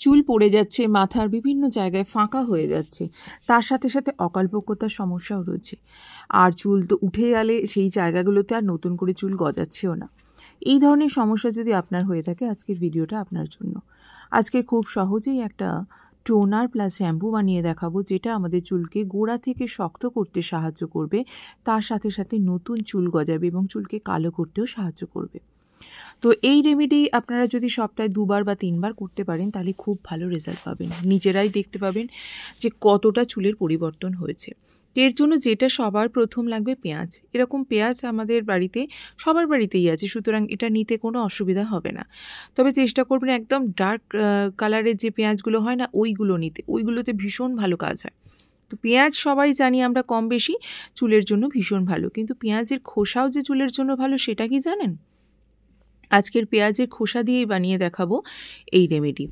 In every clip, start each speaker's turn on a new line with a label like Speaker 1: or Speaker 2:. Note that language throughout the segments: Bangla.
Speaker 1: চুল পড়ে যাচ্ছে, মাথার বিভিন্ন জায়গায় ফাঁকা হয়ে যাচ্ছে, তার সাথে সাথে অকালপক্বতার সমস্যাও রয়েছে। আর চুল তো উঠে গেলে সেই জায়গাগুলোতে আর নতুন করে চুল গজাচ্ছেও না। এই ধরনের সমস্যা যদি আপনার হয়ে থাকে, আজকের ভিডিওটা আপনার জন্য। আজকে খুব সহজেই একটা টোনার প্লাস শ্যাম্পু বানিয়ে দেখাবো, যেটা আমাদের চুলকে গোড়া থেকে শক্ত করতে সাহায্য করবে, তার সাথে সাথে নতুন চুল গজাবে এবং চুলকে কালো করতেও সাহায্য করবে। তো এই রেমেডি আপনারা যদি সপ্তাহে 2 বার বা 3 বার করতে পারেন, তাহলে খুব ভালো রেজাল্ট পাবেন। নিজেরাই দেখতে পাবেন যে কতটা চুলের পরিবর্তন হয়েছে। এর জন্য যেটা সবার প্রথম লাগবে, পেঁয়াজ। এরকম পেঁয়াজ আমাদের বাড়িতে সবার বাড়িতেই আছে, সুতরাং এটা নিতে কোনো অসুবিধা হবে না। তবে চেষ্টা করবেন একদম ডার্ক কালারের যে পেঁয়াজগুলো হয় না, ওইগুলো নিতে। ওইগুলোতে ভীষণ ভালো কাজ হয়। তো পেঁয়াজ সবাই জানি আমরা কম বেশি চুলের জন্য ভীষণ ভালো, কিন্তু পেঁয়াজের খোসাও যে চুলের জন্য ভালো, সেটা কি জানেন? আজকের পেঁয়াজের খোসা দিয়েই বানিয়ে দেখাবো এই রেমেডি।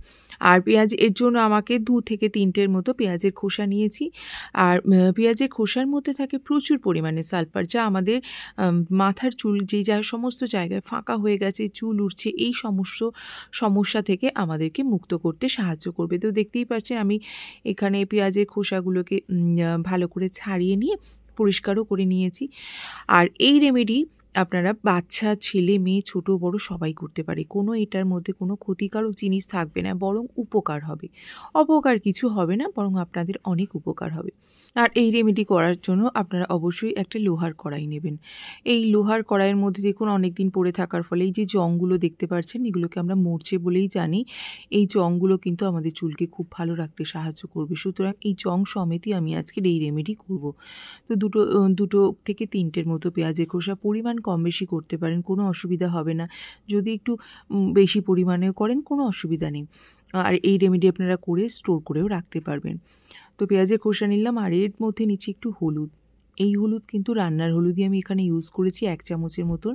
Speaker 1: আর পেঁয়াজ এর জন্য আমাকে 2 থেকে 3টের মতো পেঁয়াজের খোসা নিয়েছি। আর পেঁয়াজের খোসার মধ্যে থাকে প্রচুর পরিমাণে সালফার, যা আমাদের মাথার চুল যে সমস্ত জায়গায় ফাঁকা হয়ে গেছে, চুল উঠছে, এই সমস্ত সমস্যা থেকে আমাদেরকে মুক্ত করতে সাহায্য করবে। তো দেখতেই পাচ্ছেন আমি এখানে পেঁয়াজের খোসাগুলোকে ভালো করে ছাড়িয়ে নিয়ে পরিষ্কারও করে নিয়েছি। আর এই রেমেডি আপনারা বাচ্চা, ছেলে, মেয়ে, ছোট বড় সবাই করতে পারে। কোনো এটার মধ্যে কোনো ক্ষতিকারক জিনিস থাকবে না, বরং উপকার হবে। অপকার কিছু হবে না, বরং আপনাদের অনেক উপকার হবে। আর এই রেমেডি করার জন্য আপনারা অবশ্যই একটা লোহার কড়াই নেবেন। এই লোহার কড়াইয়ের মধ্যে দেখুন অনেক দিন পড়ে থাকার ফলে এই যে জংগুলো দেখতে পাচ্ছেন, এগুলোকে আমরা মরচে বলেই জানি। এই জংগুলো কিন্তু আমাদের চুলকে খুব ভালো রাখতে সাহায্য করবে। সুতরাং এই জং সমেতই আমি আজকের এই রেমেডি করব। তো দুটো থেকে 3টের মতো পেঁয়াজের খোসা, পরিমাণ কম বেশি করতে পারেন, কোনো অসুবিধা হবে না। যদি একটু বেশি পরিমাণেও করেন, কোনো অসুবিধা নেই। আর এই রেমেডি আপনারা করে স্টোর করেও রাখতে পারবেন। তো পেঁয়াজের খোসা নিলাম, আর এর মধ্যে নিচ্ছি একটু হলুদ। এই হলুদ কিন্তু রান্নার হলুদই আমি এখানে ইউজ করেছি 1 চামচের মতন।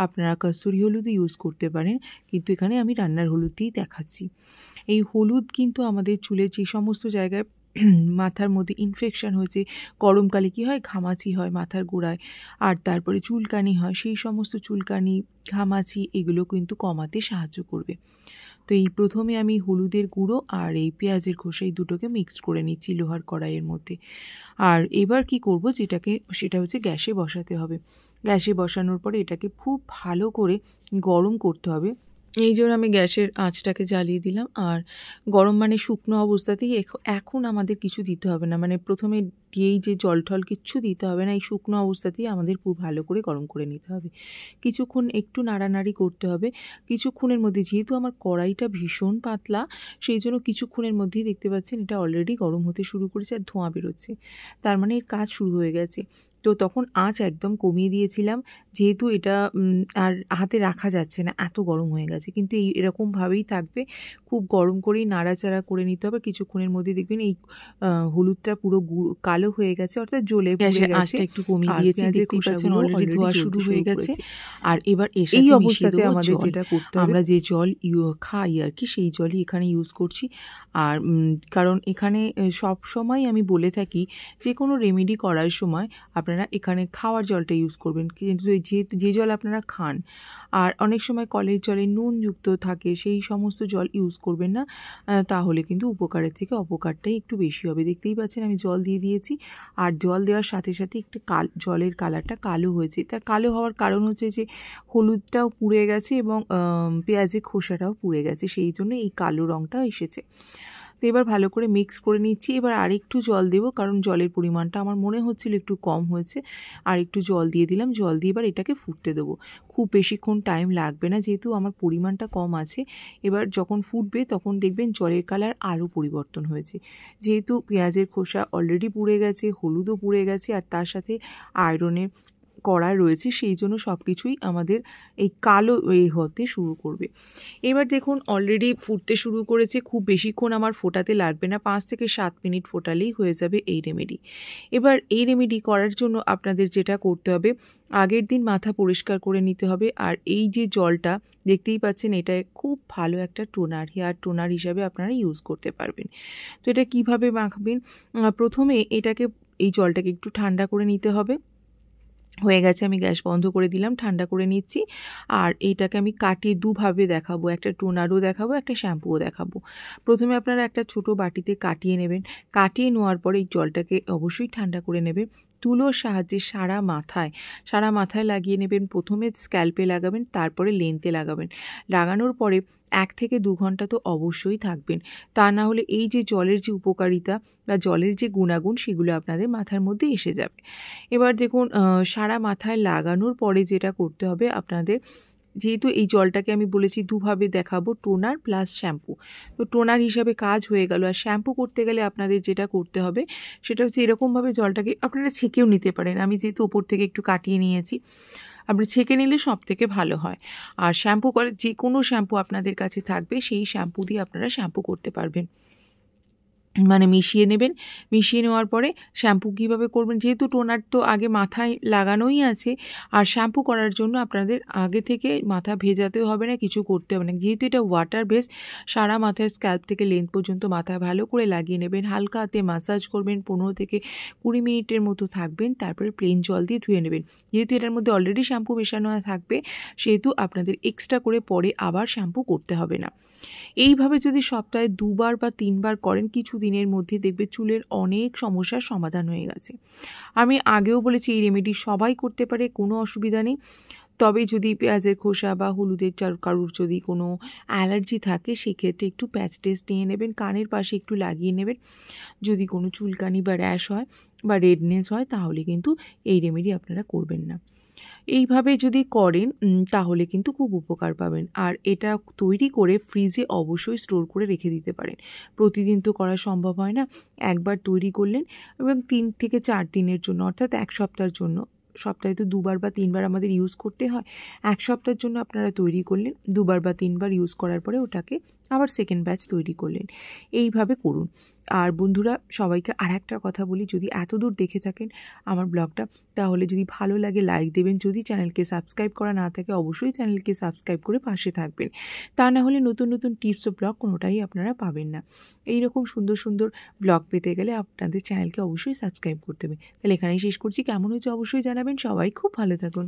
Speaker 1: আপনারা কসুরি হলুদও ইউজ করতে পারেন, কিন্তু এখানে আমি রান্নার হলুদ দিয়েই দেখাচ্ছি। এই হলুদ কিন্তু আমাদের চুলের যে সমস্ত জায়গায় মাথার মধ্যে ইনফেকশন হয়েছে, গরমকালে কী হয়, ঘামাচি হয় মাথার গোড়ায়, আর তারপরে চুলকানি হয়, সেই সমস্ত চুলকানি, ঘামাচি এগুলো কিন্তু কমাতে সাহায্য করবে। তো এই প্রথমে আমি হলুদের গুঁড়ো আর এই পেঁয়াজের খোসা, এই দুটোকে মিক্সড করে নিচ্ছি লোহার কড়াইয়ের মধ্যে। আর এবার কি করব, সেটা হচ্ছে গ্যাসে বসাতে হবে। গ্যাসে বসানোর পরে এটাকে খুব ভালো করে গরম করতে হবে। এই জন্য আমি গ্যাসের আঁচটাকে জ্বালিয়ে দিলাম। আর গরম মানে শুকনো অবস্থাতেই, এখন আমাদের কিছু দিতে হবে না, মানে প্রথমে দিয়েই যে জল টল কিচ্ছু দিতে হবে না। এই শুকনো অবস্থাতেই আমাদের খুব ভালো করে গরম করে নিতে হবে। কিছুক্ষণ একটু নাড়ানাড়ি করতে হবে। কিছুক্ষণের মধ্যে, যেহেতু আমার কড়াইটা ভীষণ পাতলা, সেই জন্য কিছুক্ষণের মধ্যেই দেখতে পাচ্ছেন এটা অলরেডি গরম হতে শুরু করেছে আর ধোঁয়া বেরোচ্ছে। তার মানে এর কাজ শুরু হয়ে গেছে। তো তখন আঁচ একদম কমিয়ে দিয়েছিলাম, যেহেতু এটা আর হাতে রাখা যাচ্ছে না, এত গরম হয়ে গেছে। কিন্তু এরকমভাবেই থাকবে, খুব গরম করেই নাড়াচাড়া করে নিতে হবে। কিছুক্ষণের মধ্যে দেখবেন এই হলুদটা পুরো কালো হয়ে গেছে, অর্থাৎ জ্বলে পুড়ে গেছে। আঁচটা একটু কমিয়ে দিয়েছি, দেখতেই পাচ্ছেন অলরেডি ধোয়া শুরু হয়ে গেছে। আর এবার এই অবস্থাতে আমাদের যেটা করতে হবে, আমরা যে জল খাই আর কি, সেই জলই এখানে ইউজ করছি। আর কারণ এখানে সব সময় আমি বলে থাকি, যে কোনো রেমেডি করার সময় আপনারা এখানে খাওয়ার জলটা ইউজ করবেন, কিন্তু যে জল আপনারা খান, আর অনেক সময় কলের জলে নুনযুক্ত থাকে, সেই সমস্ত জল ইউজ করবেন না। তাহলে কিন্তু উপকারের থেকে অপকারটাই একটু বেশি হবে। দেখতেই পাচ্ছেন আমি জল দিয়ে দিয়েছি, আর জল দেওয়ার সাথে সাথে একটু জলের কালারটা কালো হয়েছে। তার কালো হওয়ার কারণ হচ্ছে যে হলুদটাও পুড়ে গেছে এবং পেঁয়াজের খোসাটাও পুড়ে গেছে, সেই জন্য এই কালো রঙটা এসেছে। তো এবার ভালো করে মিক্স করে নিচ্ছি। এবার আরেকটু জল দেবো, কারণ জলের পরিমাণটা আমার মনে হচ্ছিল একটু কম হয়েছে। আর একটু জল দিয়ে দিলাম। জল দিয়ে এবার এটাকে ফুটতে দেবো। খুব বেশিক্ষণ টাইম লাগবে না, যেহেতু আমার পরিমাণটা কম আছে। এবার যখন ফুটবে তখন দেখবেন জলের কালার আরও পরিবর্তন হয়েছে। যেহেতু পেঁয়াজের খোসা অলরেডি পুড়ে গেছে, হলুদও পুড়ে গেছে, আর তার সাথে আয়রনের কড়া রয়েছে, সেই জন্য সব কিছুই আমাদের এই কালো হতে শুরু করবে। এবার দেখুন অলরেডি ফুটতে শুরু করেছে। খুব বেশিক্ষণ আমার ফোটাতে লাগবে না, 5 থেকে 7 মিনিট ফোটালেই হয়ে যাবে এই রেমেডি। এবার এই রেমেডি করার জন্য আপনাদের যেটা করতে হবে, আগের দিন মাথা পরিষ্কার করে নিতে হবে। আর এই যে জলটা দেখতেই পাচ্ছেন, এটা খুব ভালো একটা টোনার, হেয়ার টোনার হিসাবে আপনারা ইউজ করতে পারবেন। তো এটা কিভাবে মাখবেন, প্রথমে এই জলটাকে একটু ঠান্ডা করে নিতে হবে। হয়ে গেছে, আমি গ্যাস বন্ধ করে দিলাম, ঠান্ডা করে নিচ্ছি। আর এইটাকে আমি কাটিয়ে দুভাবে দেখাবো, একটা টোনারও দেখাবো, একটা শ্যাম্পুও দেখাবো। প্রথমে আপনারা একটা ছোটো বাটিতে কাটিয়ে নেবেন। কাটিয়ে নেওয়ার পরে এই জলটাকে অবশ্যই ঠান্ডা করে নেবেন। তুলোর সাহায্যে সারা মাথায় লাগিয়ে নেবেন। প্রথমে স্ক্যাল্পে লাগাবেন, তারপরে লেন্থে লাগাবেন। লাগানোর পরে 1 থেকে 2 ঘন্টা তো অবশ্যই থাকবেন। তা না হলে এই যে জলের যে উপকারিতা বা জলের যে গুণাগুণ, সেগুলো আপনাদের মাথার মধ্যে এসে যাবে। এবার দেখুন, সারা মাথায় লাগানোর পরে যেটা করতে হবে আপনাদের, যেহেতু এই জলটাকে আমি বলেছি দুভাবে দেখাবো, টোনার প্লাস শ্যাম্পু। তো টোনার হিসাবে কাজ হয়ে গেল। আর শ্যাম্পু করতে গেলে আপনাদের যেটা করতে হবে সেটা হচ্ছে এরকমভাবে জলটাকে আপনারা ছেঁকেও নিতে পারেন। আমি যেহেতু ওপর থেকে একটু কাটিয়ে নিয়েছি, আপনি ছেঁকে নিলে সবথেকে ভালো হয়। আর শ্যাম্পু করে যে কোনো শ্যাম্পু আপনাদের কাছে থাকবে সেই শ্যাম্পু দিয়ে আপনারা শ্যাম্পু করতে পারবেন। মানে মিশিয়ে নেবেন। মিশিয়ে নেওয়ার পরে শ্যাম্পু কীভাবে করবেন, যেহেতু টোনার তো আগে মাথায় লাগানোই আছে, আর শ্যাম্পু করার জন্য আপনাদের আগে থেকে মাথা ভেজাতেও হবে না, কিছু করতে হবে না। যেহেতু এটা ওয়াটার বেস, সারা মাথায় স্ক্যাল্প থেকে লেন্থ পর্যন্ত মাথায় ভালো করে লাগিয়ে নেবেন। হালকা হাতে ম্যাসাজ করবেন, 15 থেকে 20 মিনিটের মতো থাকবেন, তারপরে প্লেন জল দিয়ে ধুয়ে নেবেন। যেহেতু এটার মধ্যে অলরেডি শ্যাম্পু মেশানো থাকবে, সেহেতু আপনাদের এক্সট্রা করে পরে আবার শ্যাম্পু করতে হবে না। এইভাবে যদি সপ্তাহে 2 বার বা 3 বার করেন, কিছু দিনের মধ্যে দেখবে চুলের অনেক সমস্যার সমাধান হয়ে গেছে। আমি আগেও বলেছি এই রেমেডি সবাই করতে পারে, কোনো অসুবিধা নেই। তবে যদি পেঁয়াজের খোসা বা হলুদের কারুর যদি কোনো অ্যালার্জি থাকে, সেক্ষেত্রে একটু প্যাচ টেস্ট নিয়ে নেবেন, কানের পাশে একটু লাগিয়ে নেবেন। যদি কোনো চুলকানি বা র্যাশ হয় বা রেডনেস হয়, তাহলে কিন্তু এই রেমেডি আপনারা করবেন না। এইভাবে যদি করেন তাহলে কিন্তু খুব উপকার পাবেন। আর এটা তৈরি করে ফ্রিজে অবশ্যই স্টোর করে রেখে দিতে পারেন। প্রতিদিন তো করা সম্ভব হয় না। একবার তৈরি করলেন এবং 3 থেকে 4 দিনের জন্য, অর্থাৎ 1 সপ্তাহের জন্য, সপ্তাহে তো 2 বার বা 3 বার আমাদের ইউজ করতে হয়। 1 সপ্তাহের জন্য আপনারা তৈরি করলেন, 2 বার বা 3 বার ইউজ করার পরে ওটাকে আবার সেকেন্ড ব্যাচ তৈরি করলেন। এইভাবে করুন। আর বন্ধুরা, সবাইকে আরেকটা কথা বলি, যদি এতদূর দেখে থাকেন আমার ব্লগটা, তাহলে যদি ভালো লাগে লাইক দেবেন। যদি চ্যানেলকে সাবস্ক্রাইব করা না থাকে, অবশ্যই চ্যানেলকে সাবস্ক্রাইব করে পাশে থাকবেন। তা না হলে নতুন নতুন টিপস ও ব্লগ কোনোটাই আপনারা পাবেন না। এইরকম সুন্দর সুন্দর ব্লগ পেতে গেলে আপনাদের চ্যানেলকে অবশ্যই সাবস্ক্রাইব করতে হবে। তাহলে এখানেই শেষ করছি। কেমন হয়েছে অবশ্যই জানাবেন। সবাই খুব ভালো থাকুন।